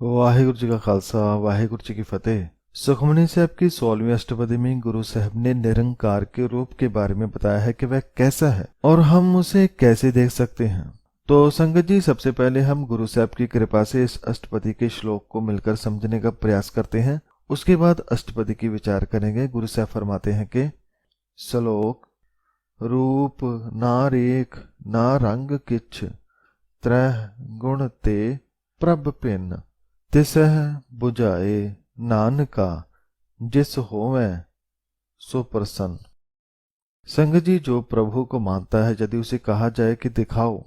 वाहिगुरु जी का खालसा वाहिगुरु जी की फतेह। सुखमनी साहब की 16वीं अष्टपदी में गुरु साहब ने निरंकार के रूप के बारे में बताया है कि वह कैसा है और हम उसे कैसे देख सकते हैं। तो संगत जी, सबसे पहले हम गुरु साहब की कृपा से इस अष्टपदी के श्लोक को मिलकर समझने का प्रयास करते हैं। उसके बाद अष्टपदी की विचार करेंगे। गुरु साहब फरमाते हैं कि श्लोक रूप ना रेख ना रंग किछ त्रह गुण ते प्रभ पिन तिसह बुझाए नानका जिस होवै सो प्रसन्न। संगत जी, जो प्रभु को मानता है, यदि उसे कहा जाए कि दिखाओ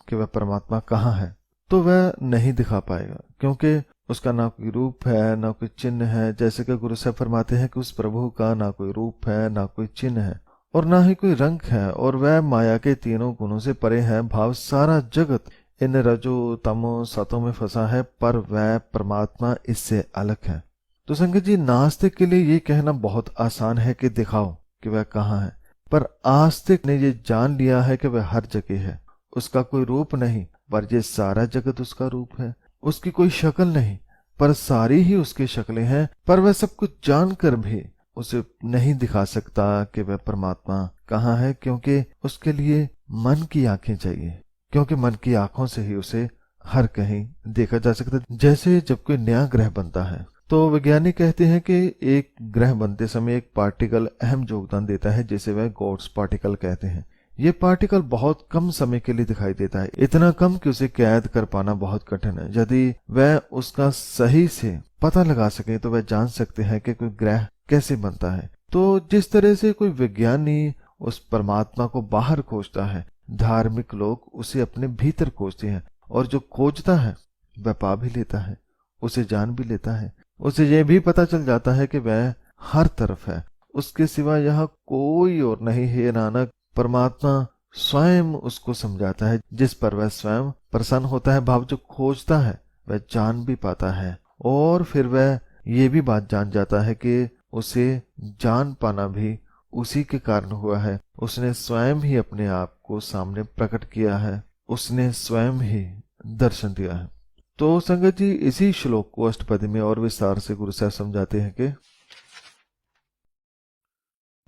कि वह परमात्मा कहाँ है, तो वह नहीं दिखा पाएगा, क्योंकि उसका ना कोई रूप है ना कोई चिन्ह है। जैसे कि गुरु साहब फरमाते हैं कि उस प्रभु का ना कोई रूप है ना कोई चिन्ह है और ना ही कोई रंग है, और वह माया के तीनों गुणों से परे है। भाव सारा जगत इन रजो तमो सतों में फंसा है, पर वह परमात्मा इससे अलग है। तो संगत जी, नास्तिक के लिए ये कहना बहुत आसान है कि दिखाओ कि वह कहाँ है, पर आस्तिक ने ये जान लिया है कि वह हर जगह है। उसका कोई रूप नहीं, पर ये सारा जगत उसका रूप है। उसकी कोई शक्ल नहीं, पर सारी ही उसकी शक्लें हैं। पर वह सब कुछ जानकर भी उसे नहीं दिखा सकता कि वह परमात्मा कहाँ है, क्योंकि उसके लिए मन की आंखें चाहिए, क्योंकि मन की आंखों से ही उसे हर कहीं देखा जा सकता है। जैसे जब कोई नया ग्रह बनता है तो वैज्ञानिक कहते हैं कि एक ग्रह बनते समय एक पार्टिकल अहम योगदान देता है, जिसे वह गॉड्स पार्टिकल कहते हैं। ये पार्टिकल बहुत कम समय के लिए दिखाई देता है, इतना कम कि उसे कैद कर पाना बहुत कठिन है। यदि वह उसका सही से पता लगा सके तो वह जान सकते हैं कि कोई ग्रह कैसे बनता है। तो जिस तरह से कोई विज्ञानी उस परमात्मा को बाहर खोजता है, धार्मिक लोग उसे अपने भीतर खोजते हैं, और जो खोजता है वह पा भी लेता है, उसे जान भी लेता है। उसे यह भी पता चल जाता है कि वह हर तरफ है, उसके सिवा यहाँ कोई और नहीं है। नानक, परमात्मा स्वयं उसको समझाता है, जिस पर वह स्वयं प्रसन्न होता है। भाव जो खोजता है वह जान भी पाता है, और फिर वह ये भी बात जान जाता है कि उसे जान पाना भी उसी के कारण हुआ है। उसने स्वयं ही अपने आप को सामने प्रकट किया है, उसने स्वयं ही दर्शन दिया है। तो संगत जी, इसी श्लोक को अष्टपदी में और विस्तार से गुरु साहब समझाते हैं कि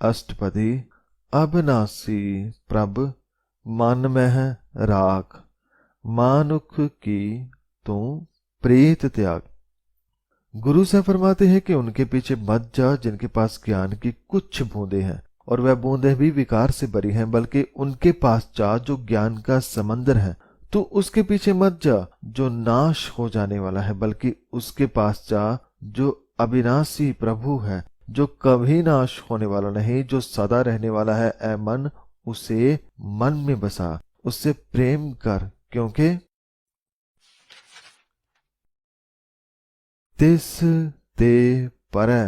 अष्टपदी अविनाशी प्रभ मन में राख मानुख की तू प्रीत त्याग। गुरु साहब फरमाते हैं कि उनके पीछे मत जा जिनके पास ज्ञान की कुछ बूंदें हैं, और वह बूंदें भी विकार से भरी हैं, बल्कि उनके पास जा जो ज्ञान का समंदर है। तो उसके पीछे मत जा जो नाश हो जाने वाला है, बल्कि उसके पास जा जो अविनाशी प्रभु है, जो कभी नाश होने वाला नहीं, जो सदा रहने वाला है। ऐ मन, उसे मन में बसा, उससे प्रेम कर, क्योंकि तिस ते परै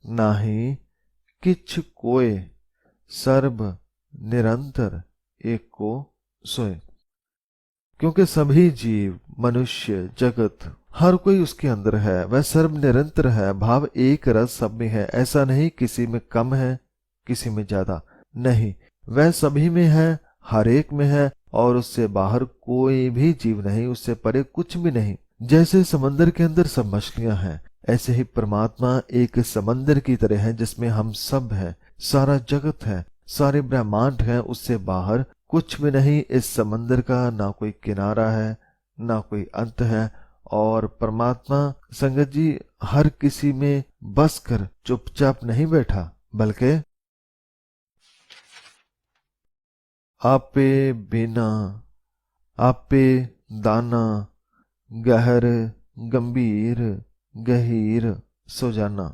नाही किछ कोय सर्ब निरंतर एको सोय। क्योंकि सभी जीव, मनुष्य, जगत, हर कोई उसके अंदर है। वह सर्व निरंतर है। भाव एक रस सब में है। ऐसा नहीं किसी में कम है किसी में ज्यादा, नहीं, वह सभी में है, हर एक में है, और उससे बाहर कोई भी जीव नहीं, उससे परे कुछ भी नहीं। जैसे समंदर के अंदर सब मछलियां हैं, ऐसे ही परमात्मा एक समंदर की तरह है, जिसमें हम सब हैं, सारा जगत है, सारे ब्रह्मांड हैं, उससे बाहर कुछ भी नहीं। इस समंदर का ना कोई किनारा है ना कोई अंत है। और परमात्मा संगत जी हर किसी में बस कर चुपचाप नहीं बैठा, बल्कि आपे बिना आपे दाना गहर गंभीर गहीर सो जाना।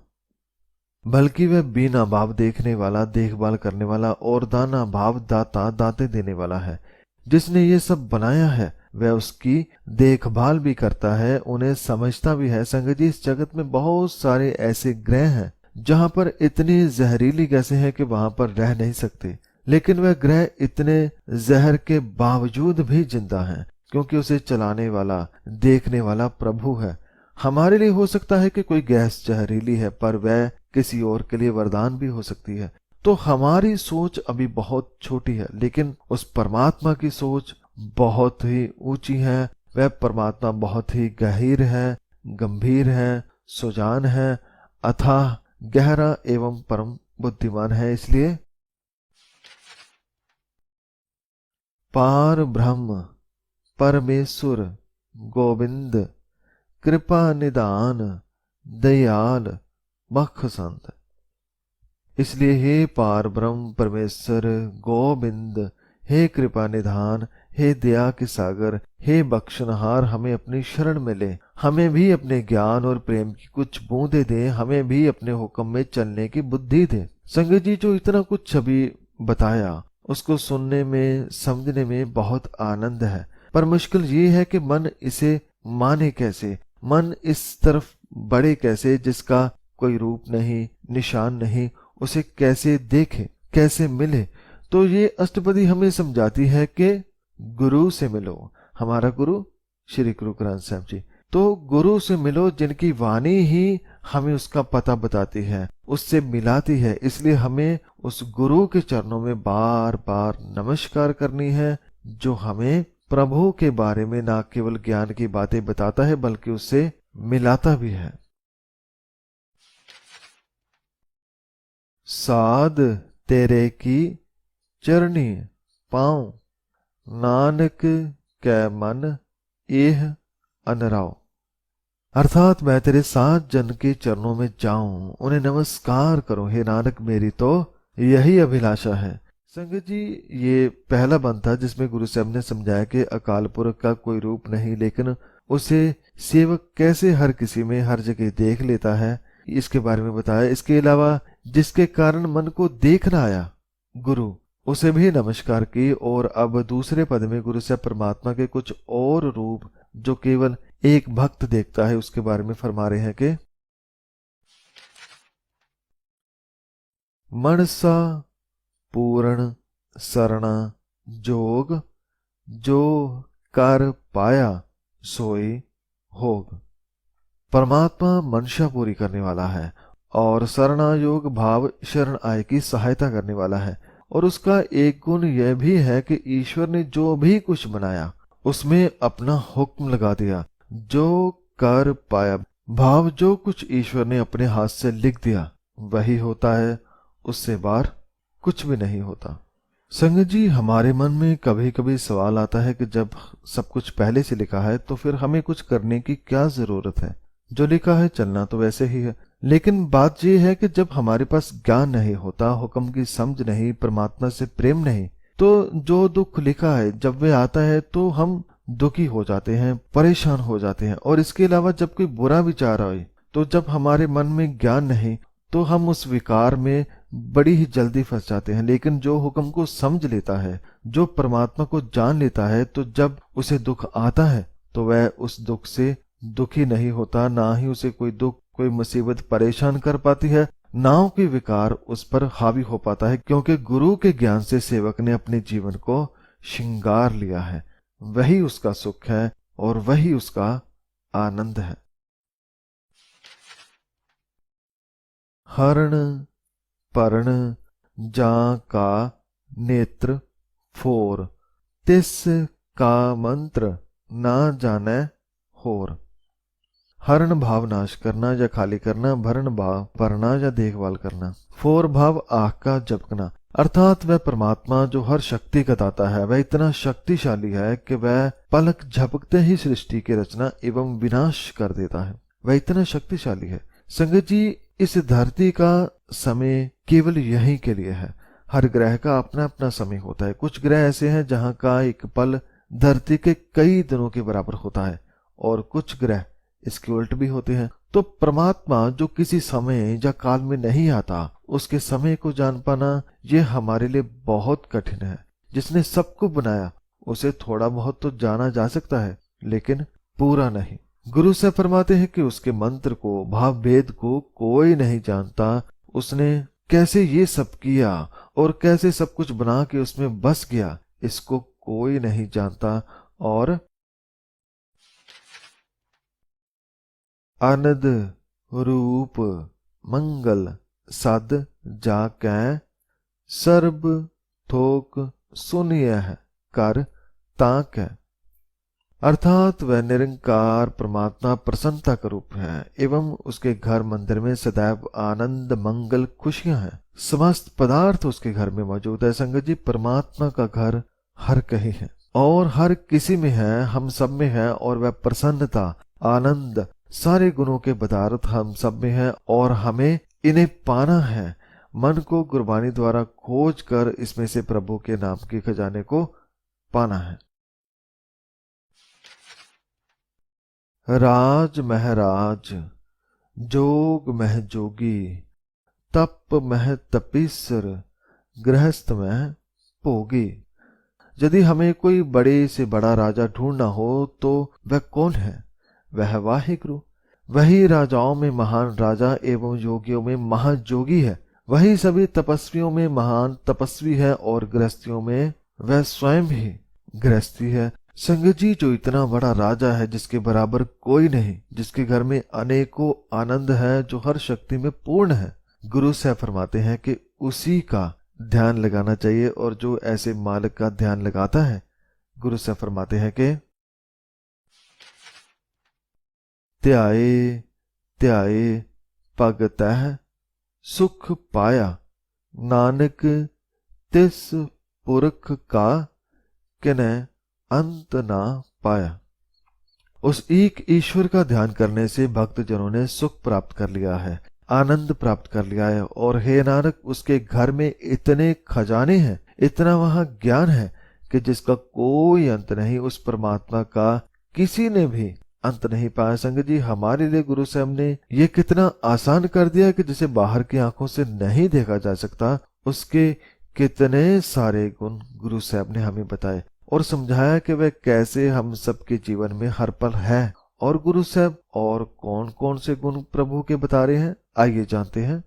बल्कि वह बिना भाव देखने वाला, देखभाल करने वाला, और दाना भाव दाता, दाते देने वाला है। जिसने ये सब बनाया है वह उसकी देखभाल भी करता है, उन्हें समझता भी है। संगत जी, इस जगत में बहुत सारे ऐसे ग्रह हैं जहां पर इतनी जहरीली गैसें हैं कि वहां पर रह नहीं सकते, लेकिन वह ग्रह इतने जहर के बावजूद भी जिंदा हैं, क्योंकि उसे चलाने वाला, देखने वाला प्रभु है। हमारे लिए हो सकता है कि कोई गैस जहरीली है, पर वह किसी और के लिए वरदान भी हो सकती है। तो हमारी सोच अभी बहुत छोटी है, लेकिन उस परमात्मा की सोच बहुत ही ऊंची है। वह परमात्मा बहुत ही गहीर है, गंभीर है, सुजान है, अथाह, गहरा एवं परम बुद्धिमान है। इसलिए पार ब्रह्म परमेश्वर गोविंद कृपा निदान दयाल मख संत। इसलिए हे पार ब्रह्म परमेश्वर गोविंद, हे कृपा निधान, हे दया के सागर, हे बख्शनहार, हमें अपनी शरण में ले। हमें भी अपने ज्ञान और प्रेम की कुछ बूंदे दे, हमें भी अपने हुक्म में चलने की बुद्धि दे। संगत जी, जो इतना कुछ अभी बताया उसको सुनने में समझने में बहुत आनंद है, पर मुश्किल ये है कि मन इसे माने कैसे, मन इस तरफ बढ़े कैसे जिसका कोई रूप नहीं, निशान नहीं, उसे कैसे देखे, कैसे मिले। तो ये अष्टपदी हमें समझाती है कि गुरु से मिलो। हमारा गुरु श्री गुरु ग्रंथ साहब जी। तो गुरु से मिलो जिनकी वाणी ही हमें उसका पता बताती है, उससे मिलाती है। इसलिए हमें उस गुरु के चरणों में बार बार नमस्कार करनी है, जो हमें प्रभु के बारे में ना केवल ज्ञान की बातें बताता है बल्कि उससे मिलाता भी है। साध तेरे की चरणी पाऊं, नानक कै मन एह अनराव। अर्थात मैं तेरे साथ जन के चरणों में जाऊं, उन्हें नमस्कार करूं। हे नानक, मेरी तो यही अभिलाषा है। संगत जी, ये पहला बंद था जिसमें गुरु साहब ने समझाया कि अकाल पुरख का कोई रूप नहीं, लेकिन उसे सेवक कैसे हर किसी में हर जगह देख लेता है, इसके बारे में बताया। इसके अलावा जिसके कारण मन को देखना आया गुरु, उसे भी नमस्कार की। और अब दूसरे पद में गुरु साहब परमात्मा के कुछ और रूप जो केवल एक भक्त देखता है उसके बारे में फरमा रहे हैं कि मनसा पूर्ण सरना जोग, जो कर पाया सोई होग। परमात्मा मंशा पूरी करने वाला है और शरणा योग भाव शरण आय की सहायता करने वाला है। और उसका एक गुण यह भी है कि ईश्वर ने जो भी कुछ बनाया उसमें अपना हुक्म लगा दिया। जो कर पाया भाव, जो कुछ ईश्वर ने अपने हाथ से लिख दिया वही होता है, उससे बाहर कुछ भी नहीं होता। संगत जी, हमारे मन में कभी कभी सवाल आता है कि जब सब कुछ पहले से लिखा है तो फिर हमें कुछ करने की क्या जरूरत है, जो लिखा है चलना तो वैसे ही है। लेकिन बात यह है कि जब हमारे पास ज्ञान नहीं होता, हुक्म की समझ नहीं, परमात्मा से प्रेम नहीं, तो जो दुख लिखा है जब वे आता है तो हम दुखी हो जाते हैं, परेशान हो जाते हैं। और इसके अलावा जब कोई बुरा विचार आए, तो जब हमारे मन में ज्ञान नहीं तो हम उस विकार में बड़ी ही जल्दी फंस जाते हैं। लेकिन जो हुक्म को समझ लेता है, जो परमात्मा को जान लेता है, तो जब उसे दुख आता है तो वह उस दुख से दुखी नहीं होता, ना ही उसे कोई दुख, कोई मुसीबत परेशान कर पाती है, ना कोई विकार उस पर हावी हो पाता है, क्योंकि गुरु के ज्ञान से सेवक ने अपने जीवन को श्रृंगार लिया है। वही उसका सुख है और वही उसका आनंद है। हरण परण जा का नेत्र फोर, तिस का मंत्र ना जाने होर। हरण भाव नाश करना या खाली करना, भरण भाव भरना या देखभाल करना, फोर भाव आँख का झपकना। अर्थात वह परमात्मा जो हर शक्ति का दाता है, वह इतना शक्तिशाली है कि वह पलक झपकते ही सृष्टि की रचना एवं विनाश कर देता है। वह इतना शक्तिशाली है। संगत जी, इस धरती का समय केवल यहीं के लिए है। हर ग्रह का अपना अपना समय होता है। कुछ ग्रह ऐसे हैं जहां का एक पल धरती के कई दिनों के बराबर होता है और कुछ ग्रह इसके उल्ट भी होते हैं। तो परमात्मा जो किसी समय या काल में नहीं आता, उसके समय को जान पाना यह हमारे लिए बहुत कठिन है। जिसने सबको बनाया उसे थोड़ा बहुत तो जाना जा सकता है, लेकिन पूरा नहीं। गुरु से फरमाते हैं कि उसके मंत्र को, भाव भेद को कोई नहीं जानता। उसने कैसे ये सब किया और कैसे सब कुछ बना के उसमें बस गया, इसको कोई नहीं जानता। और आनंद रूप मंगल सद जाकै सर्ब थोक सुनिय कर ताक। अर्थात वह निरंकार परमात्मा प्रसन्नता का रूप है एवं उसके घर मंदिर में सदैव आनंद मंगल खुशियां हैं। समस्त पदार्थ उसके घर में मौजूद है। संगत जी, परमात्मा का घर हर कहीं है और हर किसी में है, हम सब में है। और वह प्रसन्नता, आनंद, सारे गुणों के पदार्थ हम सब में है और हमें इन्हें पाना है। मन को गुरबानी द्वारा खोज कर इसमें से प्रभु के नाम के खजाने को पाना है। राज महराज, जोग मह जोगी, तप मह तपीसर, गृहस्थ मह भोगी। यदि हमें कोई बड़े से बड़ा राजा ढूंढना हो तो वह कौन है? वह वाहिगुरु। वही राजाओं में महान राजा एवं योगियों में महाजोगी है। वही सभी तपस्वियों में महान तपस्वी है और गृहस्थियों में वह स्वयं ही गृहस्थी है। संगत जी, जो इतना बड़ा राजा है जिसके बराबर कोई नहीं, जिसके घर में अनेकों आनंद है, जो हर शक्ति में पूर्ण है, गुरु साहब फरमाते हैं कि उसी का ध्यान लगाना चाहिए। और जो ऐसे मालिक का ध्यान लगाता है, गुरु साहब फरमाते हैं कि ध्याए ध्याए भगतः सुख पाया, नानक तिस पुरख का किन्ह अंत ना पाया। उस एक ईश्वर का ध्यान करने से भक्त जनों ने सुख प्राप्त कर लिया है, आनंद प्राप्त कर लिया है। और हे नानक, उसके घर में इतने खजाने हैं, इतना वहां ज्ञान है कि जिसका कोई अंत नहीं। उस परमात्मा का किसी ने भी अंत नहीं पाया। संगत जी, हमारे लिए गुरु साहब ने ये कितना आसान कर दिया कि जिसे बाहर की आंखों से नहीं देखा जा सकता, उसके कितने सारे गुण गुरु साहब ने हमें बताए और समझाया कि वह कैसे हम सबके जीवन में हर पल है। और गुरु साहब और कौन कौन से गुण प्रभु के बता रहे हैं, आइए जानते हैं।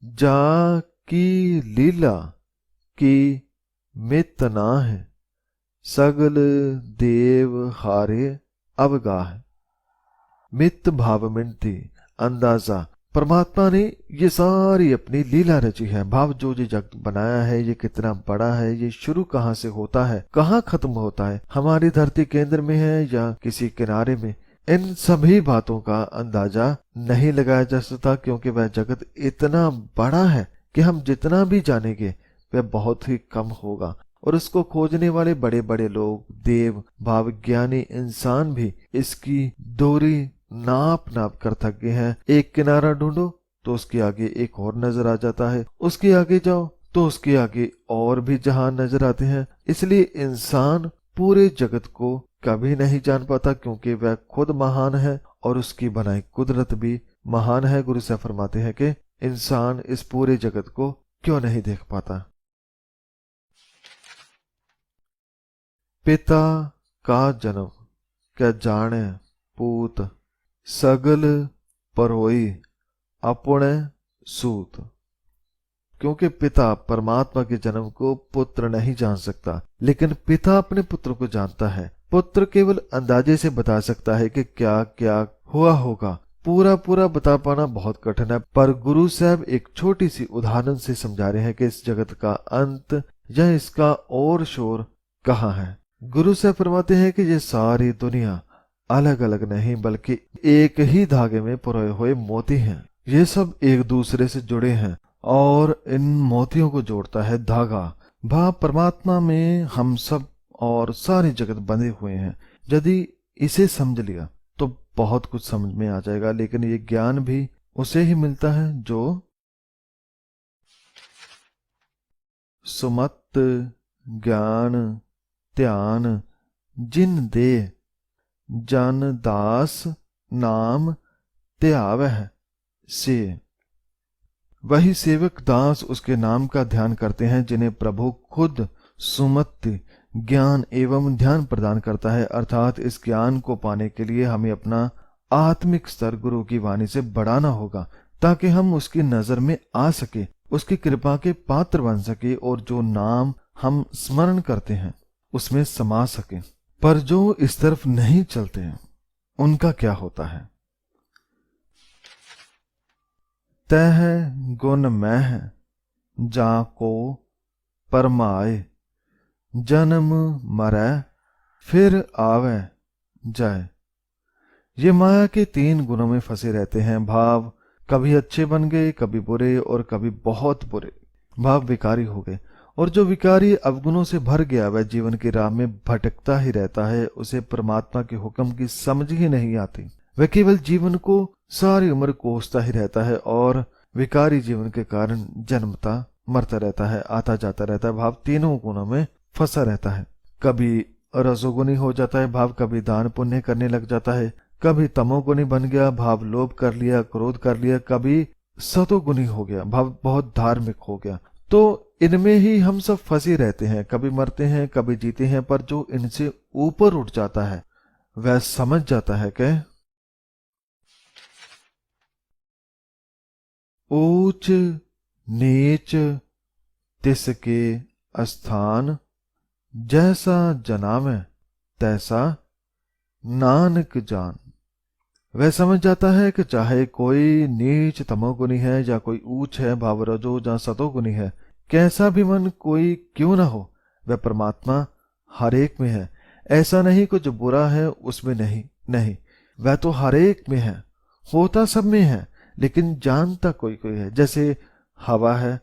जा की लीला की मित ना है, सगल देव हारे अवगाह। मित भाव मिनती, अंदाजा। परमात्मा ने ये सारी अपनी लीला रची है। भाव जो ये जगत बनाया है, ये कितना बड़ा है, ये शुरू कहाँ से होता है, कहाँ खत्म होता है, हमारी धरती केंद्र में है या किसी किनारे में, इन सभी बातों का अंदाजा नहीं लगाया जा सकता, क्योंकि वह जगत इतना बड़ा है कि हम जितना भी जानेंगे वह बहुत ही कम होगा। और उसको खोजने वाले बड़े बड़े लोग, देव, भावज्ञानी इंसान भी इसकी दूरी नाप नाप कर थक गए हैं। एक किनारा ढूंढो तो उसके आगे एक और नजर आ जाता है, उसके आगे जाओ तो उसके आगे और भी जहान नजर आते हैं। इसलिए इंसान पूरे जगत को कभी नहीं जान पाता, क्योंकि वह खुद महान है और उसकी बनाई कुदरत भी महान है। गुरु साहब फरमाते हैं कि इंसान इस पूरे जगत को क्यों नहीं देख पाता। पिता का जन्म क्या जाने पूत, सगल परोई अपने सूत। क्योंकि पिता परमात्मा के जन्म को पुत्र नहीं जान सकता, लेकिन पिता अपने पुत्र को जानता है। पुत्र केवल अंदाजे से बता सकता है कि क्या क्या हुआ होगा, पूरा पूरा बता पाना बहुत कठिन है। पर गुरु साहब एक छोटी सी उदाहरण से समझा रहे हैं कि इस जगत का अंत या इसका और शोर कहाँ है। गुरु साहब फरमाते हैं कि ये सारी दुनिया अलग अलग नहीं बल्कि एक ही धागे में पिरोए हुए मोती हैं। ये सब एक दूसरे से जुड़े हैं और इन मोतियों को जोड़ता है धागा। भाव परमात्मा में हम सब और सारी जगत बंधे हुए हैं। यदि इसे समझ लिया तो बहुत कुछ समझ में आ जाएगा। लेकिन ये ज्ञान भी उसे ही मिलता है जो सुमत ज्ञान ध्यान जिन दे जन दास नाम त्यावह से। वही सेवक दास उसके नाम का ध्यान करते हैं जिन्हें प्रभु खुद सुमति ज्ञान एवं ध्यान प्रदान करता है। अर्थात इस ज्ञान को पाने के लिए हमें अपना आत्मिक स्तर गुरु की वाणी से बढ़ाना होगा, ताकि हम उसकी नजर में आ सके, उसकी कृपा के पात्र बन सके और जो नाम हम स्मरण करते हैं उसमें समा सके। पर जो इस तरफ नहीं चलते हैं उनका क्या होता है। तह गुण मह जाको परमाए, जन्म मरै फिर आवे जाए। ये माया के 3 गुणों में फंसे रहते हैं। भाव कभी अच्छे बन गए, कभी बुरे, और कभी बहुत बुरे। भाव विकारी हो गए, और जो विकारी अवगुणों से भर गया वह जीवन की राह में भटकता ही रहता है। उसे परमात्मा के हुक्म की समझ ही नहीं आती। वह केवल जीवन को सारी उम्र कोसता ही रहता है, और विकारी जीवन के कारण जन्मता मरता रहता है, आता जाता रहता है। भाव तीनों गुणों में फंसा रहता है। कभी रजोगुनी हो जाता है भाव, कभी दान पुण्य करने लग जाता है, कभी तमोगुनी बन गया भाव, लोभ कर लिया, क्रोध कर लिया, कभी सतोगुनी हो गया भाव, बहुत धार्मिक हो गया। तो इनमें ही हम सब फंसे रहते हैं, कभी मरते हैं, कभी जीते हैं। पर जो इनसे ऊपर उठ जाता है वह समझ जाता है कि ऊंच नीच तिसके स्थान, जैसा जनावे तैसा नानक जान। वह समझ जाता है कि चाहे कोई नीच तमोगुनी है या कोई ऊंच है भाव रजो या सतोगुनी है, कैसा भी मन कोई क्यों ना हो, वह परमात्मा हर एक में है। ऐसा नहीं कुछ बुरा है उसमें, नहीं नहीं, वह तो हर एक में है, होता सब में है, लेकिन जानता कोई कोई है। जैसे हवा है,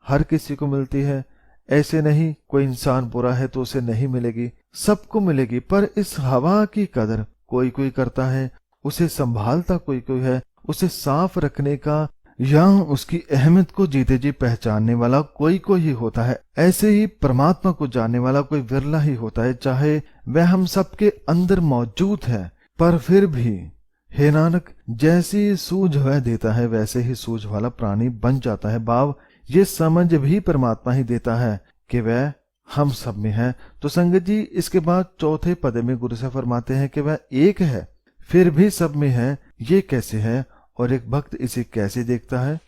हर किसी को मिलती है, ऐसे नहीं कोई इंसान बुरा है तो उसे नहीं मिलेगी, सबको मिलेगी। पर इस हवा की कदर कोई कोई करता है, उसे संभालता कोई कोई है, उसे साफ रखने का या उसकी अहमियत को जीते जी पहचानने वाला कोई कोई ही होता है। ऐसे ही परमात्मा को जानने वाला कोई विरला ही होता है। चाहे वह हम सबके अंदर मौजूद है, पर फिर भी हे नानक, जैसी सूझ वह देता है वैसे ही सूझ वाला प्राणी बन जाता है। भाव ये समझ भी परमात्मा ही देता है कि वह हम सब में है। तो संगत जी, इसके बाद चौथे पद में गुरु साहब फरमाते हैं कि वह एक है फिर भी सब में है, ये कैसे है और एक भक्त इसे कैसे देखता है।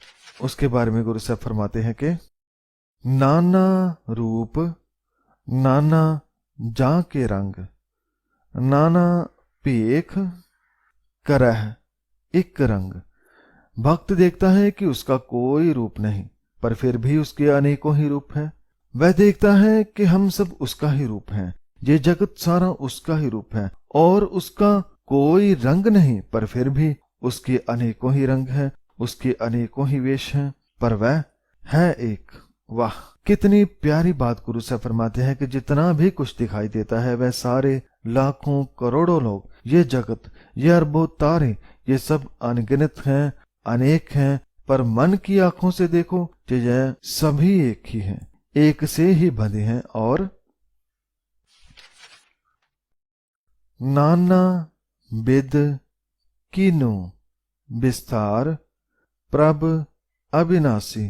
उसके बारे में गुरु साहब फरमाते हैं कि नाना रूप नाना जा के रंग, नाना पेख करह एक रंग। भक्त देखता है कि उसका कोई रूप नहीं, पर फिर भी उसके अनेकों ही रूप हैं। वह देखता है कि हम सब उसका ही रूप हैं, ये जगत सारा उसका ही रूप है, और उसका कोई रंग नहीं, पर फिर भी उसके अनेकों ही रंग हैं, उसके अनेकों ही वेश हैं, पर वह है एक। वाह, कितनी प्यारी बात गुरु साहब फरमाते हैं कि जितना भी कुछ दिखाई देता है वह सारे लाखों करोड़ों लोग, ये जगत, ये अरबों तारे, ये सब अनगिनत हैं, अनेक हैं। पर मन की आंखों से देखो कि यह सभी एक ही हैं, एक से ही बंधे हैं। और नाना बिद कीनु विस्तार प्रभ अविनाशी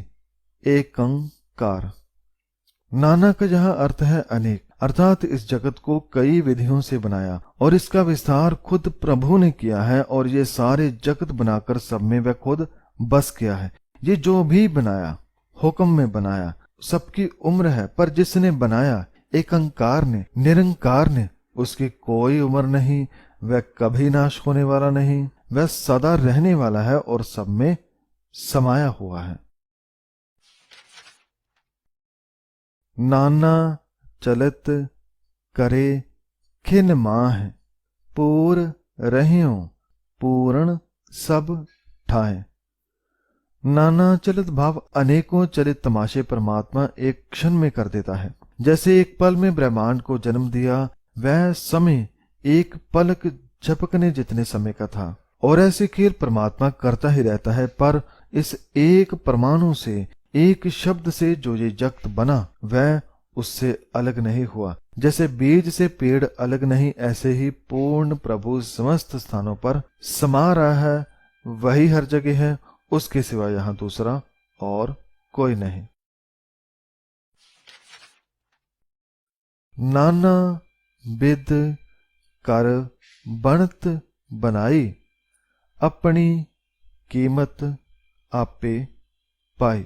एकंकार। नाना का जहां अर्थ है अनेक, अर्थात इस जगत को कई विधियों से बनाया और इसका विस्तार खुद प्रभु ने किया है, और ये सारे जगत बनाकर सब में वह खुद बस गया है। ये जो भी बनाया हुक्म में बनाया, सबकी उम्र है, पर जिसने बनाया एकंकार ने, निरंकार ने, उसकी कोई उम्र नहीं, वह कभी नाश होने वाला नहीं, वह सदा रहने वाला है और सब में समाया हुआ है। नाना चलत करे खिन माह, पूर रहियो पूर्ण सब ठाए। नाना चलित भाव अनेकों चलित तमाशे परमात्मा एक क्षण में कर देता है। जैसे एक पल में ब्रह्मांड को जन्म दिया, वह समय एक पलक झपकने जितने समय का था, और ऐसे खेल परमात्मा करता ही रहता है। पर इस एक परमाणु से, एक शब्द से जो ये जगत बना, वह उससे अलग नहीं हुआ। जैसे बीज से पेड़ अलग नहीं, ऐसे ही पूर्ण प्रभु समस्त स्थानों पर समा रहा है, वही हर जगह है, उसके सिवा यहां दूसरा और कोई नहीं। नाना विद कर बनत बनाई, अपनी कीमत आपे पाई।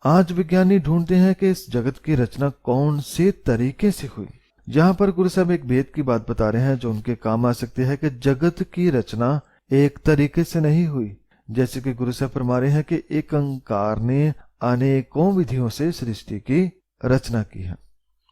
आज विज्ञानी ढूंढते हैं कि इस जगत की रचना कौन से तरीके से हुई। यहाँ पर गुरु साहब एक भेद की बात बता रहे हैं जो उनके काम आ सकती है कि जगत की रचना एक तरीके से नहीं हुई। जैसे कि गुरु साहब फरमा रहे हैं कि एक अंकार ने अनेकों विधियों से सृष्टि की रचना की है।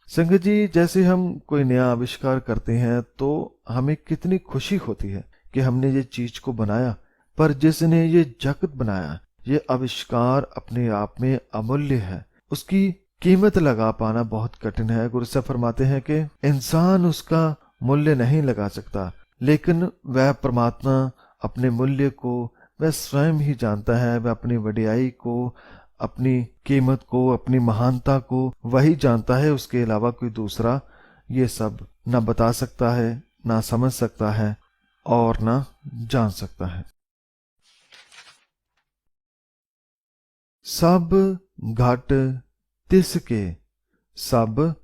संगत जी, जैसे हम कोई नया आविष्कार करते हैं तो हमें कितनी खुशी होती है कि हमने ये चीज को बनाया, पर जिसने ये जगत बनाया, ये आविष्कार अपने आप में अमूल्य है। उसकी कीमत लगा पाना बहुत कठिन है। गुरु साहब फरमाते हैं कि इंसान उसका मूल्य नहीं लगा सकता, लेकिन वह परमात्मा अपने मूल्य को वह स्वयं ही जानता है। वह अपनी वडियाई को, अपनी कीमत को, अपनी महानता को वही जानता है। उसके अलावा कोई दूसरा ये सब ना बता सकता है, ना समझ सकता है और ना जान सकता है। सब घट तिसके, सब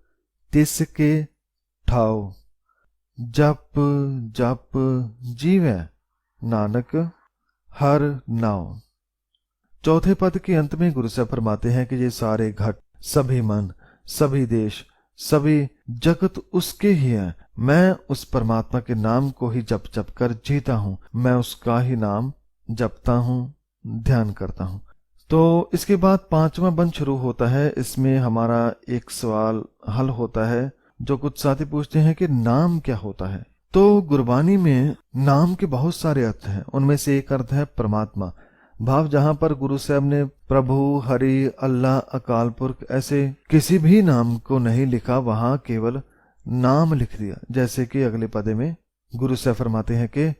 तिसके ठाओ, जप जप जीवै, नानक हर नाम। चौथे पद के अंत में गुरु साहब फरमाते हैं कि ये सारे घट, सभी मन, सभी देश, सभी जगत उसके ही हैं। मैं उस परमात्मा के नाम को ही जप जप कर जीता हूं। मैं उसका ही नाम जपता हूं, ध्यान करता हूं। तो इसके बाद पांचवा बंद शुरू होता है। इसमें हमारा एक सवाल हल होता है, जो कुछ साथी पूछते हैं कि नाम क्या होता है। तो गुरबानी में नाम के बहुत सारे अर्थ हैं। उनमें से एक अर्थ है परमात्मा। भाव जहां पर गुरु साहब ने प्रभु, हरि, अल्लाह, अकाल पुरख ऐसे किसी भी नाम को नहीं लिखा, वहां केवल नाम लिख दिया। जैसे कि अगले पदे में गुरु साहब फरमाते हैं कि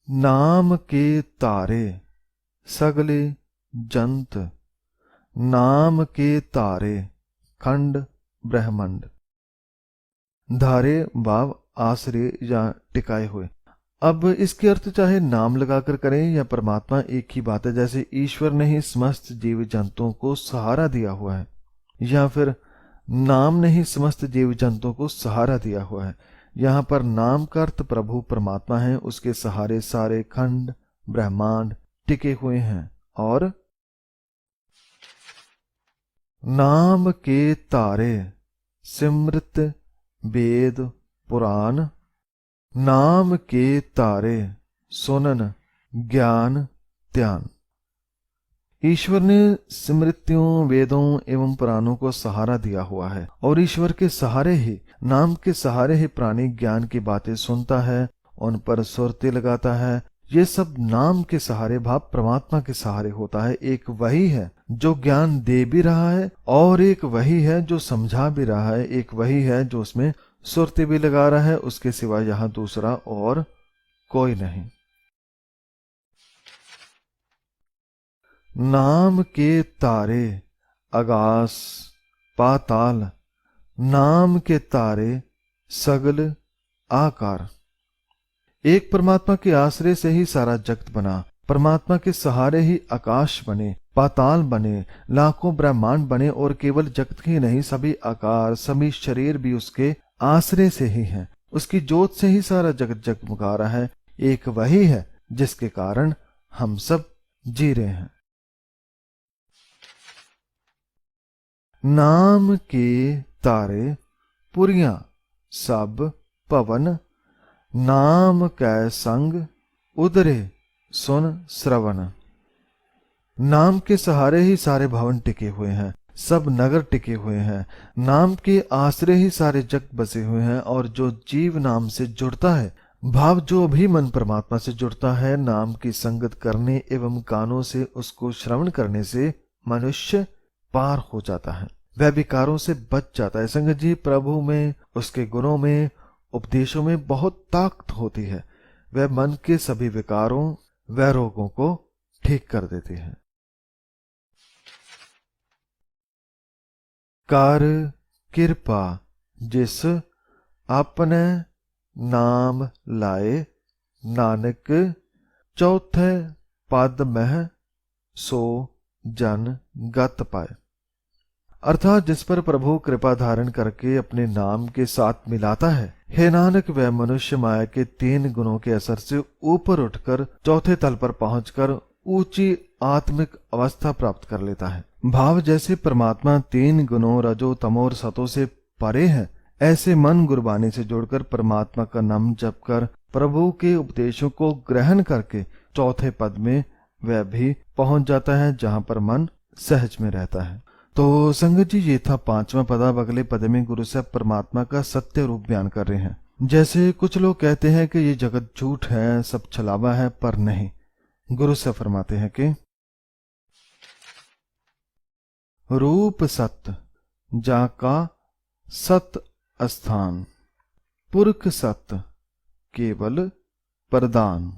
नाम के तारे सगले जंत, नाम के तारे खंड ब्रह्मंड। धारे भाव आश्रय या टिकाए हुए। अब इसके अर्थ चाहे नाम लगाकर करें या परमात्मा, एक ही बात है। जैसे ईश्वर ने ही समस्त जीव जंतुओं को सहारा दिया हुआ है, या फिर नाम ने ही समस्त जीव जंतुओं को सहारा दिया हुआ है। यहाँ पर नाम का अर्थ प्रभु परमात्मा है। उसके सहारे सारे खंड ब्रह्मांड टिके हुए हैं। और नाम के तारे सिमृत वेद पुराण, नाम के तारे सुनन ज्ञान ध्यान। ईश्वर ने स्मृतियों, वेदों एवं पुराणों को सहारा दिया हुआ है, और ईश्वर के सहारे ही, नाम के सहारे ही प्राणी ज्ञान की बातें सुनता है, उन पर सुरती लगाता है। ये सब नाम के सहारे भाव परमात्मा के सहारे होता है। एक वही है जो ज्ञान दे भी रहा है, और एक वही है जो समझा भी रहा है। एक वही है जो उसमें सुरती भी लगा रहा है। उसके सिवा यहां दूसरा और कोई नहीं। नाम के तारे आकाश पाताल, नाम के तारे सगल आकार। एक परमात्मा के आश्रय से ही सारा जगत बना। परमात्मा के सहारे ही आकाश बने, पाताल बने, लाखों ब्रह्मांड बने, और केवल जगत ही नहीं, सभी आकार, सभी शरीर भी उसके आश्रय से ही हैं। उसकी जोत से ही सारा जगत जगमगा रहा है। एक वही है जिसके कारण हम सब जी रहे हैं। नाम के तारे पुरियां सब पवन, नाम कै संग उदरे सुन श्रवण। नाम के सहारे ही सारे भवन टिके हुए हैं, सब नगर टिके हुए हैं। नाम के आश्रय ही सारे जग बसे हुए हैं। और जो जीव नाम से जुड़ता है, भाव जो भी मन परमात्मा से जुड़ता है, नाम की संगत करने एवं कानों से उसको श्रवण करने से मनुष्य पार हो जाता है, वह विकारों से बच जाता है। संगत जी, प्रभु में, उसके गुणों में, उपदेशों में बहुत ताकत होती है। वह मन के सभी विकारों व रोगों को ठीक कर देती है। कर कृपा जिस अपने नाम लाए, नानक चौथे पद मह सो जन गत पाए। अर्थात जिस पर प्रभु कृपा धारण करके अपने नाम के साथ मिलाता है, हे नानक, वह मनुष्य माया के 3 गुणों के असर से ऊपर उठकर चौथे तल पर पहुंचकर ऊंची आत्मिक अवस्था प्राप्त कर लेता है। भाव जैसे परमात्मा 3 गुणों रजो तमो और सतो से परे है, ऐसे मन गुरबानी से जोड़कर परमात्मा का नाम जप कर प्रभु के उपदेशों को ग्रहण करके चौथे पद में वह भी पहुंच जाता है, जहां पर मन सहज में रहता है। तो संगत जी, ये था 5वां पद। अब अगले पद में गुरु साहब परमात्मा का सत्य रूप बयान कर रहे हैं। जैसे कुछ लोग कहते हैं कि ये जगत झूठ है, सब छलावा है, पर नहीं। गुरु साहब फरमाते हैं कि रूप सत्य जाका सत स्थान, पुरख सत्य केवल प्रदान।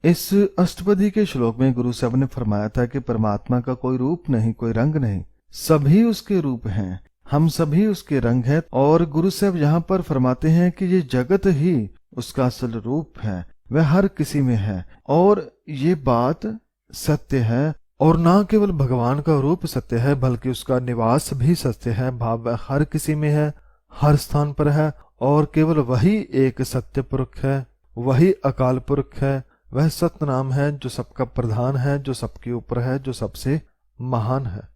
इस अष्टपदी के श्लोक में गुरु साहब ने फरमाया था कि परमात्मा का कोई रूप नहीं, कोई रंग नहीं, सभी उसके रूप हैं, हम सभी उसके रंग हैं। और गुरु साहब यहाँ पर फरमाते हैं कि ये जगत ही उसका असल रूप है, वह हर किसी में है। और ये बात सत्य है। और ना केवल भगवान का रूप सत्य है, बल्कि उसका निवास भी सत्य है। भाव वह हर किसी में है, हर स्थान पर है। और केवल वही एक सत्य पुरुष है, वही अकाल पुरुष है, वह सत्य नाम है जो सबका प्रधान है, जो सबके ऊपर है, जो सबसे महान है।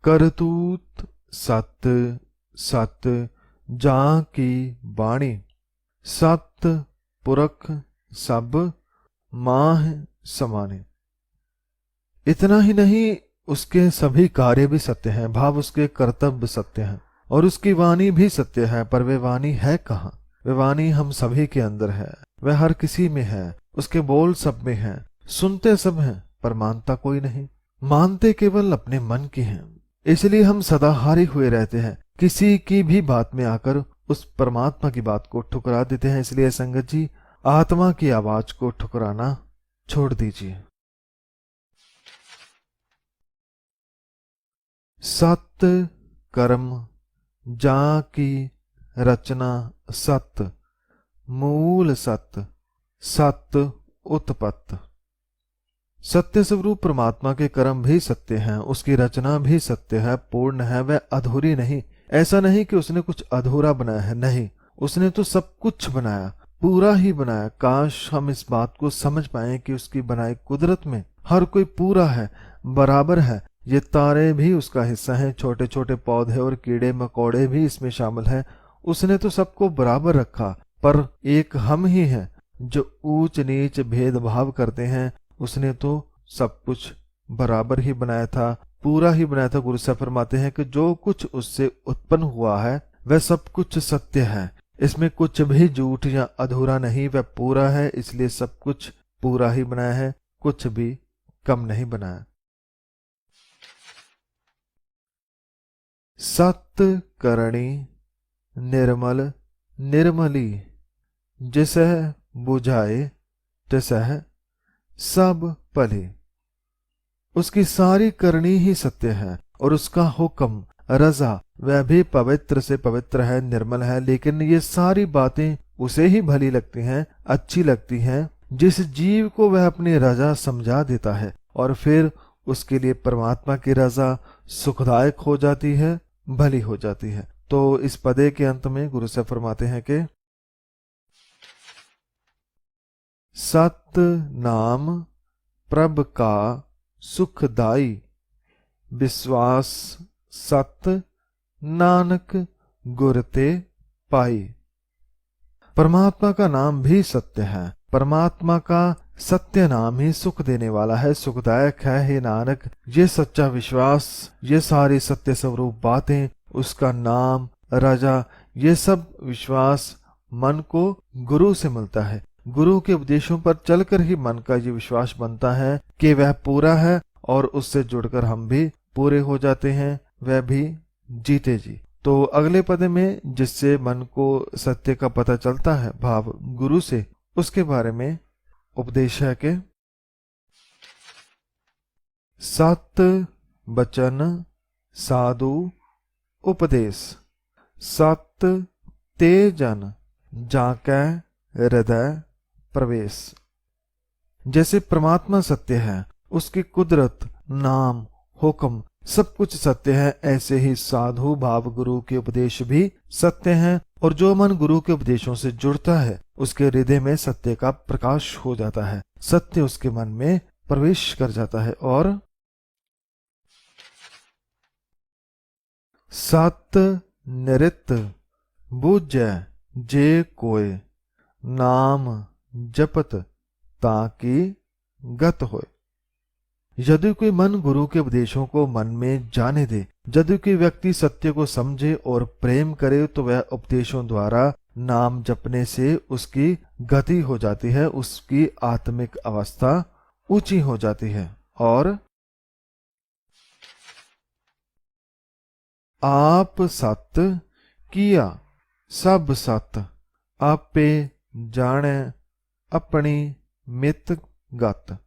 करतूत सत्य सत्य जा की बाणी, सत्य पुरख सब माह समाने। इतना ही नहीं, उसके सभी कार्य भी सत्य हैं, भाव उसके कर्तव्य सत्य हैं, और उसकी वाणी भी सत्य है। पर वे वाणी है कहाँ? वे वाणी हम सभी के अंदर है, वह हर किसी में है, उसके बोल सब में है, सुनते सब हैं, पर मानता कोई नहीं, मानते केवल अपने मन की हैं। इसलिए हम सदा हारे हुए रहते हैं, किसी की भी बात में आकर उस परमात्मा की बात को ठुकरा देते हैं। इसलिए संगत जी, आत्मा की आवाज को ठुकराना छोड़ दीजिए। सत्य कर्म जा की रचना सत्य, मूल सत्य सत्य उत्पत्त। सत्य स्वरूप परमात्मा के कर्म भी सत्य हैं, उसकी रचना भी सत्य है, पूर्ण है, वह अधूरी नहीं। ऐसा नहीं कि उसने कुछ अधूरा बनाया है, नहीं, उसने तो सब कुछ बनाया, पूरा ही बनाया। काश हम इस बात को समझ पाए कि उसकी बनाई कुदरत में हर कोई पूरा है, बराबर है। ये तारे भी उसका हिस्सा हैं, छोटे छोटे पौधे और कीड़े मकोड़े भी इसमें शामिल हैं। उसने तो सबको बराबर रखा, पर एक हम ही हैं जो ऊंच नीच भेदभाव करते हैं। उसने तो सब कुछ बराबर ही बनाया था, पूरा ही बनाया था। गुरु साहब फरमाते हैं कि जो कुछ उससे उत्पन्न हुआ है वह सब कुछ सत्य है, इसमें कुछ भी झूठ या अधूरा नहीं, वह पूरा है। इसलिए सब कुछ पूरा ही बनाया है, कुछ भी कम नहीं बनाया। सत्य करणी निर्मल निर्मली, जिसह बुझाए तिसह सब भली। उसकी सारी करनी ही सत्य है, और उसका हुक्म रजा वह भी पवित्र से पवित्र है, निर्मल है। लेकिन ये सारी बातें उसे ही भली लगती हैं, अच्छी लगती हैं, जिस जीव को वह अपनी रजा समझा देता है, और फिर उसके लिए परमात्मा की रजा सुखदायक हो जाती है, भली हो जाती है। तो इस पदे के अंत में गुरु साहब फरमाते हैं कि सत्य नाम प्रभ का सुखदाई, विश्वास सत्य नानक गुर ते पाई। परमात्मा का नाम भी सत्य है, परमात्मा का सत्य नाम ही सुख देने वाला है, सुखदायक है। हे नानक, ये सच्चा विश्वास, ये सारी सत्य स्वरूप बातें, उसका नाम, राजा, ये सब विश्वास मन को गुरु से मिलता है। गुरु के उपदेशों पर चलकर ही मन का ये विश्वास बनता है कि वह पूरा है, और उससे जुड़कर हम भी पूरे हो जाते हैं, वह भी जीते जी। तो अगले पद में जिससे मन को सत्य का पता चलता है, भाव गुरु से, उसके बारे में उपदेश है कि सत्य बचन साधु उपदेश, सत्य ते जन जाकै हृदय प्रवेश। जैसे परमात्मा सत्य है, उसकी कुदरत, नाम, हुक्म सब कुछ सत्य है, ऐसे ही साधु भाव गुरु के उपदेश भी सत्य हैं। और जो मन गुरु के उपदेशों से जुड़ता है, उसके हृदय में सत्य का प्रकाश हो जाता है, सत्य उसके मन में प्रवेश कर जाता है। और सत्य निरित बूझै जे कोय, नाम जपत ताकि गत होए। यदि कोई मन गुरु के उपदेशों को मन में जाने दे, यदि कोई व्यक्ति सत्य को समझे और प्रेम करे, तो वह उपदेशों द्वारा नाम जपने से उसकी गति हो जाती है, उसकी आत्मिक अवस्था ऊंची हो जाती है। और आप सत किया सब सत, आपे जाने अपनी मित गत।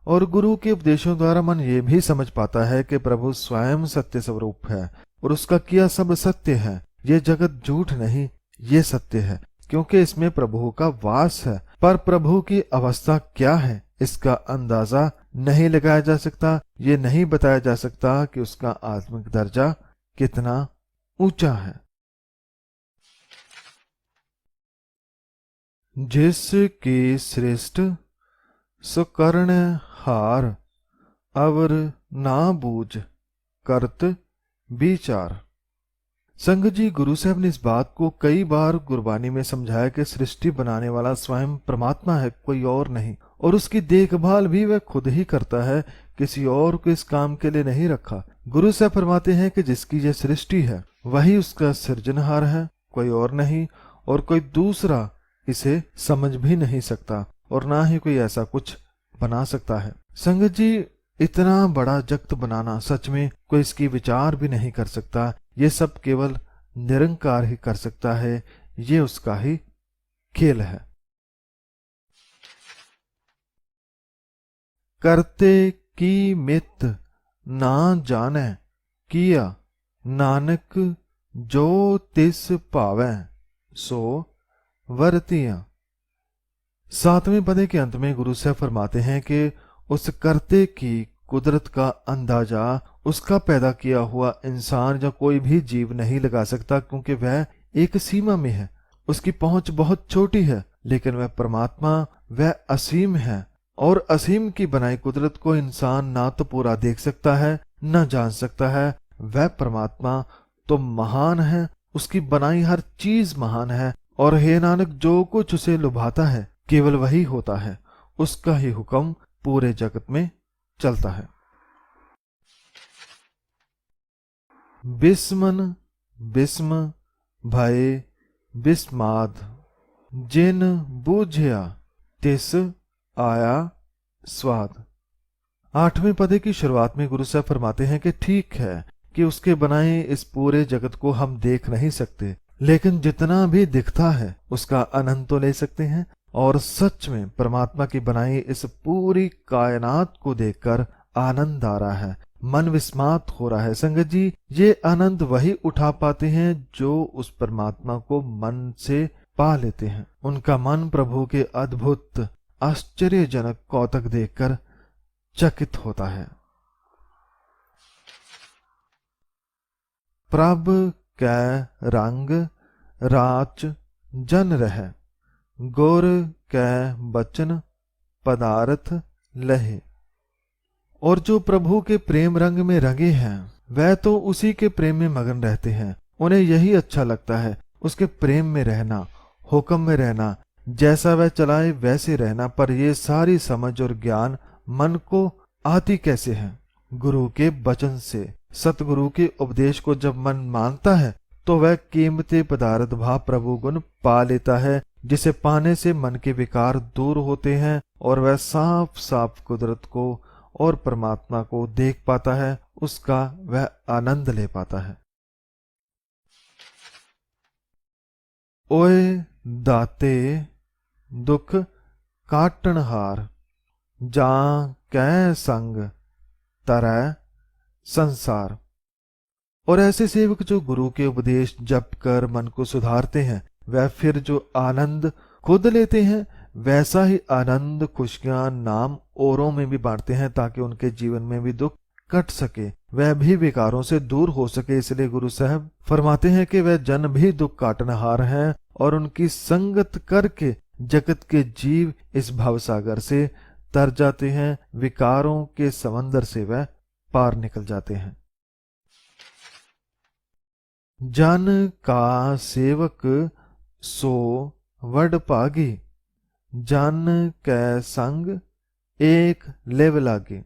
और गुरु के उपदेशों द्वारा मन ये भी समझ पाता है कि प्रभु स्वयं सत्य स्वरूप है और उसका किया सब सत्य है। ये जगत झूठ नहीं, ये सत्य है, क्योंकि इसमें प्रभु का वास है। पर प्रभु की अवस्था क्या है, इसका अंदाजा नहीं लगाया जा सकता। ये नहीं बताया जा सकता कि उसका आत्मिक दर्जा कितना ऊंचा है। जिसके श्रेष्ठ सुकर्ण हार, अवर ना बूझ करत विचार। संगत जी, गुरु साहब ने इस बात को कई बार गुरबानी में समझाया कि सृष्टि बनाने वाला स्वयं परमात्मा है, कोई और नहीं, और उसकी देखभाल भी वह खुद ही करता है, किसी और को इस काम के लिए नहीं रखा। गुरु साहब फरमाते हैं कि जिसकी यह सृष्टि है वही उसका सृजनहार है, कोई और नहीं, और कोई दूसरा इसे समझ भी नहीं सकता और ना ही कोई ऐसा कुछ बना सकता है। संगत जी, इतना बड़ा जगत बनाना सच में कोई इसकी विचार भी नहीं कर सकता। ये सब केवल निरंकार ही कर सकता है, ये उसका ही खेल है। करते की मित ना जाने किया, नानक जो तिस भावै सो वरतिया। सातवें पदे के अंत में गुरु साहब फरमाते हैं कि उस करते की कुदरत का अंदाजा उसका पैदा किया हुआ इंसान या कोई भी जीव नहीं लगा सकता, क्योंकि वह एक सीमा में है, उसकी पहुंच बहुत छोटी है। लेकिन वह परमात्मा, वह असीम है, और असीम की बनाई कुदरत को इंसान ना तो पूरा देख सकता है, न जान सकता है। वह परमात्मा तो महान है, उसकी बनाई हर चीज महान है। और हे नानक, जो कुछ उसे लुभाता है केवल वही होता है, उसका ही हुक्म पूरे जगत में चलता है। बिस्मन बिस्म भय बिस्माद, जिन बूझया तिस आया स्वाद। आठवें पदे की शुरुआत में गुरु साहब फरमाते हैं कि ठीक है कि उसके बनाए इस पूरे जगत को हम देख नहीं सकते, लेकिन जितना भी दिखता है उसका आनंद तो ले सकते हैं। और सच में परमात्मा की बनाई इस पूरी कायनात को देखकर आनंद आ रहा है, मन विस्मात हो रहा है। संगत जी, ये आनंद वही उठा पाते हैं जो उस परमात्मा को मन से पा लेते हैं। उनका मन प्रभु के अद्भुत आश्चर्यजनक कौतक देखकर चकित होता है। प्रभ कै रंग राच जन रह, गुर कै बचन पदार्थ लहे। और जो प्रभु के प्रेम रंग में रंगे हैं वह तो उसी के प्रेम में मगन रहते हैं। उन्हें यही अच्छा लगता है, उसके प्रेम में रहना, हुक्म में रहना, जैसा वह चलाए वैसे रहना। पर ये सारी समझ और ज्ञान मन को आती कैसे है? गुरु के वचन से। सतगुरु के उपदेश को जब मन मानता है तो वह कीमती पदार्थ भाव प्रभु गुण पा लेता है, जिसे पाने से मन के विकार दूर होते हैं और वह साफ साफ कुदरत को और परमात्मा को देख पाता है, उसका वह आनंद ले पाता है। ओए दाते दुख काटनहार, जा कै संग तरह संसार। और ऐसे सेवक जो गुरु के उपदेश जप कर मन को सुधारते हैं, वह फिर जो आनंद खुद लेते हैं वैसा ही आनंद खुशियां नाम औरों में भी बांटते हैं, ताकि उनके जीवन में भी दुख कट सके, वह भी विकारों से दूर हो सके। इसलिए गुरु साहब फरमाते हैं कि वह जन भी दुख काटनहार हैं और उनकी संगत करके जगत के जीव इस भवसागर से तर जाते हैं, विकारों के समंदर से वह पार निकल जाते हैं। जन का सेवक सो वड भागी, जन कै संग एक लेव लागे।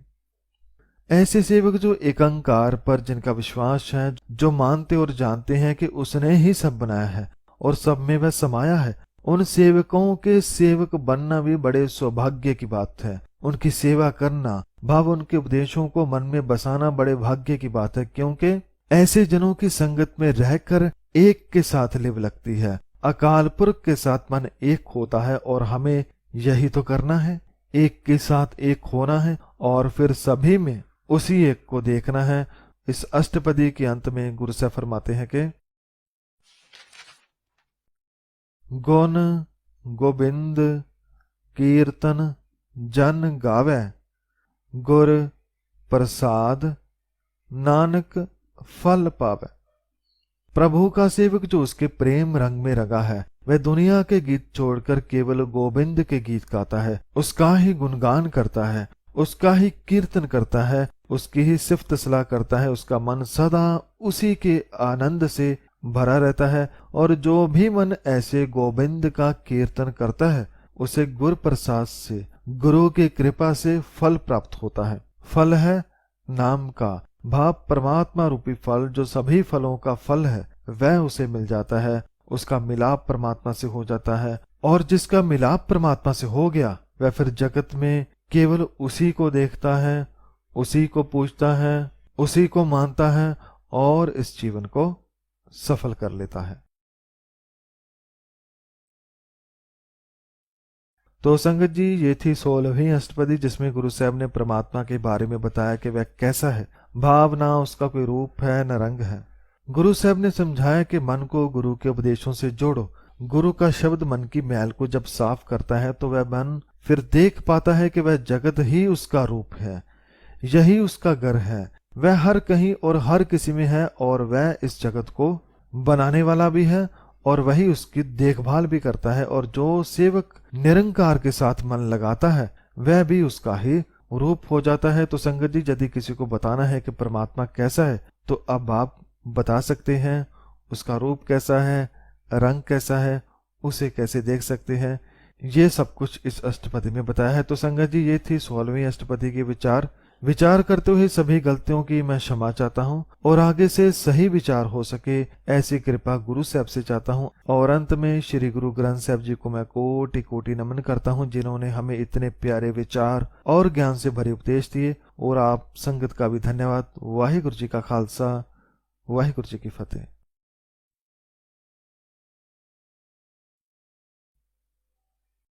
ऐसे सेवक जो एकांकार पर जिनका विश्वास है, जो मानते और जानते हैं कि उसने ही सब बनाया है और सब में वह समाया है, उन सेवकों के सेवक बनना भी बड़े सौभाग्य की बात है। उनकी सेवा करना, भाव उनके उपदेशों को मन में बसाना बड़े भाग्य की बात है, क्योंकि ऐसे जनों की संगत में रहकर एक के साथ लिव लगती है। अकाल पुरख के साथ मन एक होता है और हमें यही तो करना है, एक के साथ एक होना है और फिर सभी में उसी एक को देखना है। इस अष्टपदी के अंत में गुरु साहब फरमाते हैं कि गुण गोबिंद कीर्तन जन गावे, गुर प्रसाद नानक फल पावे। प्रभु का सेवक जो उसके प्रेम रंग में रंगा है, वह दुनिया के गीत छोड़कर केवल गोविंद के गीत गाता है, उसका ही गुणगान करता है, उसका ही कीर्तन करता है, उसकी ही सिफ्त सलाह करता है। उसका मन सदा उसी के आनंद से भरा रहता है और जो भी मन ऐसे गोविंद का कीर्तन करता है उसे गुर प्रसाद से, गुरु की कृपा से फल प्राप्त होता है। फल है नाम का भाव, परमात्मा रूपी फल जो सभी फलों का फल है, वह उसे मिल जाता है। उसका मिलाप परमात्मा से हो जाता है और जिसका मिलाप परमात्मा से हो गया वह फिर जगत में केवल उसी को देखता है, उसी को पूजता है, उसी को मानता है और इस जीवन को सफल कर लेता है। तो संगत जी, ये थी 16वीं अष्टपदी जिसमें गुरु साहब ने परमात्मा के बारे में बताया कि वह कैसा है। भाव ना उसका कोई रूप है न रंग है। गुरु साहब ने समझाया कि मन को गुरु के उपदेशों से जोड़ो। गुरु का शब्द मन की मैल को जब साफ करता है तो वह मन फिर देख पाता है कि वह जगत ही उसका रूप है, यही उसका घर है, वह हर कहीं और हर किसी में है और वह इस जगत को बनाने वाला भी है और वही उसकी देखभाल भी करता है। और जो सेवक निरंकार के साथ मन लगाता है वह भी उसका ही रूप हो जाता है। तो संगत जी, यदि किसी को बताना है कि परमात्मा कैसा है तो अब आप बता सकते हैं, उसका रूप कैसा है, रंग कैसा है, उसे कैसे देख सकते हैं, ये सब कुछ इस अष्टपदी में बताया है। तो संगत जी, ये थी 16वीं अष्टपदी के विचार करते हुए सभी गलतियों की मैं क्षमा चाहता हूँ और आगे से सही विचार हो सके ऐसी कृपा गुरु साहब से चाहता हूँ। और अंत में श्री गुरु ग्रंथ साहब जी को मैं कोटि कोटि नमन करता हूँ, जिन्होंने हमें इतने प्यारे विचार और ज्ञान से भरे उपदेश दिए। और आप संगत का भी धन्यवाद। वाहिगुरु जी का खालसा, वाहिगुरु जी की फतेह।